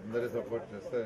అందరి సపోర్ట్ చేస్తే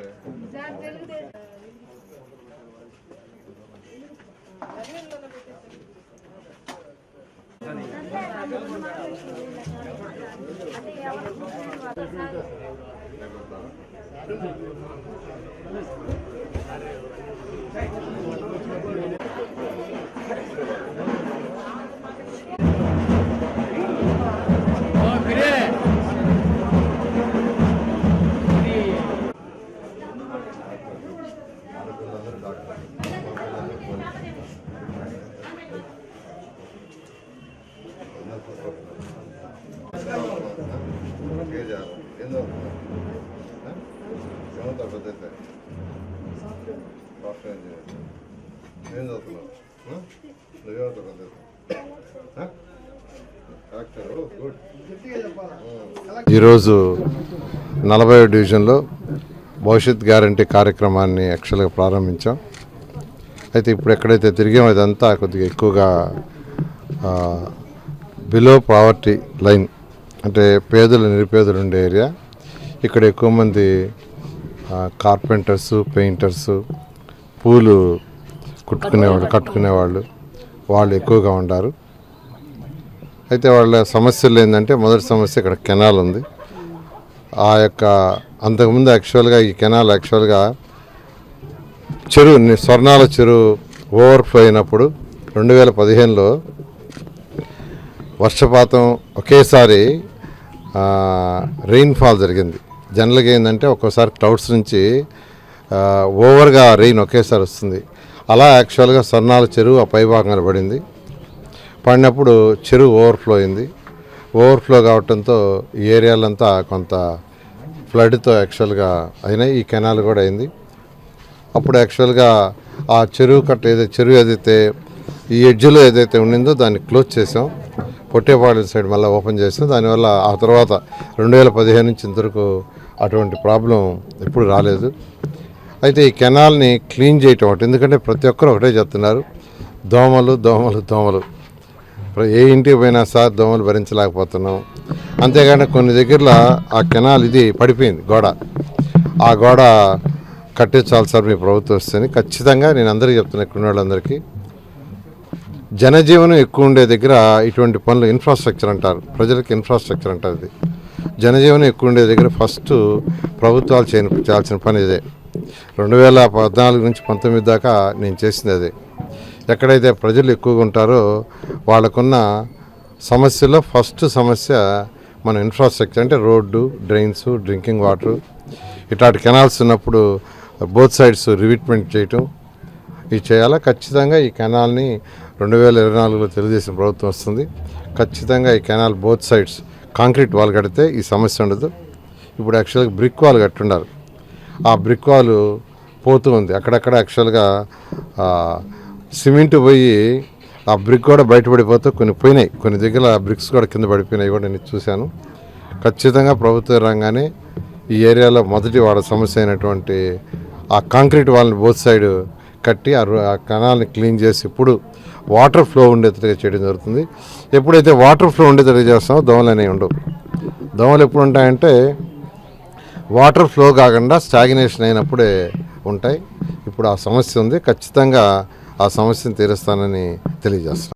ఈరోజు 40వ డివిజన్లో భవిష్యత్ గ్యారంటీ కార్యక్రమాన్ని యాక్చువల్గా ప్రారంభించాం. అయితే ఇప్పుడు ఎక్కడైతే తిరిగామో ఇదంతా కొద్దిగా ఎక్కువగా బిలో పావర్టీ లైన్ అంటే పేదలు నిరుపేదలు ఉండే ఏరియా. ఇక్కడ ఎక్కువ మంది కార్పెంటర్సు, పెయింటర్సు, పూలు కట్టుకునేవాళ్ళు వాళ్ళు ఎక్కువగా ఉంటారు. అయితే వాళ్ళ సమస్యలు ఏంటంటే మొదటి సమస్య ఇక్కడ కెనాల్ ఉంది. ఆ యొక్క అంతకుముందు యాక్చువల్గా ఈ కెనాల్ యాక్చువల్గా స్వర్ణాల చెరువు ఓవర్ఫ్లో అయినప్పుడు 2015లో వర్షపాతం ఒకేసారి రెయిన్ఫాల్ జరిగింది. జనరల్గా ఏంటంటే ఒక్కోసారి క్లౌడ్స్ నుంచి ఓవర్గా రెయిన్ ఒకేసారి వస్తుంది. అలా యాక్చువల్గా స్వర్ణాల చెరువు ఆ పైభాగంగా పడినప్పుడు చెరువు ఓవర్ఫ్లో అయింది. ఓవర్ఫ్లో కావడంతో ఈ ఏరియాలంతా కొంత ఫ్లడ్తో యాక్చువల్గా అయినాయి. ఈ కెనాల్ కూడా అయింది. అప్పుడు యాక్చువల్గా ఆ చెరువు ఏదైతే ఈ ఎడ్జ్లో ఏదైతే ఉండిందో దాన్ని క్లోజ్ చేసాం. పొట్టేపాడు సైడ్ మళ్ళీ ఓపెన్ చేసాం. దానివల్ల ఆ తర్వాత 2015 నుంచి ఇంతవరకు అటువంటి ప్రాబ్లం ఎప్పుడు రాలేదు. అయితే ఈ కెనాల్ని క్లీన్ చేయటం ఒకటి, ఎందుకంటే ప్రతి ఒక్కరు ఒకటే చెప్తున్నారు, దోమలు దోమలు దోమలు. ఏ ఇంటికి పోయినా సార్ దోమలు భరించలేకపోతున్నాం. అంతేగాని కొన్ని దగ్గరలో ఆ కెనాల్ ఇది పడిపోయింది గోడ. ఆ గోడ కట్టించాలి సార్ మీ ప్రభుత్వం వస్తేని ఖచ్చితంగా నేను అందరికీ చెప్తున్నా, ఇక్కడ ఉన్న వాళ్ళందరికీ. జనజీవనం ఎక్కువ ఉండే దగ్గర ఇటువంటి పనులు ఇన్ఫ్రాస్ట్రక్చర్ అంటారు, ప్రజలకు ఇన్ఫ్రాస్ట్రక్చర్ అంటారు. ఇది జనజీవనం ఎక్కువ ఉండే దగ్గర ఫస్ట్ ప్రభుత్వాలు చేయాల్సిన పని ఇదే. 2014 నుంచి 19 దాకా నేను చేసింది అదే. ఎక్కడైతే ప్రజలు ఎక్కువగా ఉంటారో వాళ్ళకున్న సమస్యలో ఫస్ట్ సమస్య మన ఇన్ఫ్రాస్ట్రక్చర్ అంటే రోడ్డు, డ్రైన్స్, డ్రింకింగ్ వాటర్. ఇట్లాంటి కెనాల్స్ ఉన్నప్పుడు బోత్ సైడ్స్ రివిట్మెంట్ చేయటం ఇది చేయాలా. ఖచ్చితంగా ఈ కెనాల్ని 2024లో తెలుగుదేశం ప్రభుత్వం వస్తుంది. ఖచ్చితంగా ఈ canal both sides concrete wall కడితే ఈ సమస్య ఉండదు. ఇప్పుడు యాక్చువల్గా బ్రిక్ వాల్ కట్టున్నారు. ఆ బ్రిక్ వాల్ పోతూ ఉంది. అక్కడక్కడ యాక్చువల్గా సిమెంట్ పోయి ఆ బ్రిక్ కూడా బయటపడిపోతూ కొన్ని పోయినాయి. కొన్ని దగ్గర బ్రిక్స్ కూడా కింద పడిపోయినాయి కూడా నేను చూశాను. ఖచ్చితంగా ప్రభుత్వ రంగానే ఈ ఏరియాలో మొదటి వాడ సమస్య అయినటువంటి ఆ కాంక్రీట్ వాల్ని బోత్ సైడ్ కట్టి ఆ కెనాల్ని క్లీన్ చేసి ఇప్పుడు వాటర్ ఫ్లో ఉండేటట్టుగా చేయడం జరుగుతుంది. ఎప్పుడైతే వాటర్ ఫ్లో ఉండేటట్టుగా చేస్తామో దోమలు అనేవి ఉండవు. దోమలు ఎప్పుడు ఉంటాయంటే వాటర్ ఫ్లో కాకుండా స్టాగ్నేషన్ అయినప్పుడే ఉంటాయి. ఇప్పుడు ఆ సమస్య ఉంది. ఖచ్చితంగా ఆ సమస్యను తీరుస్తానని తెలియజేస్తాను.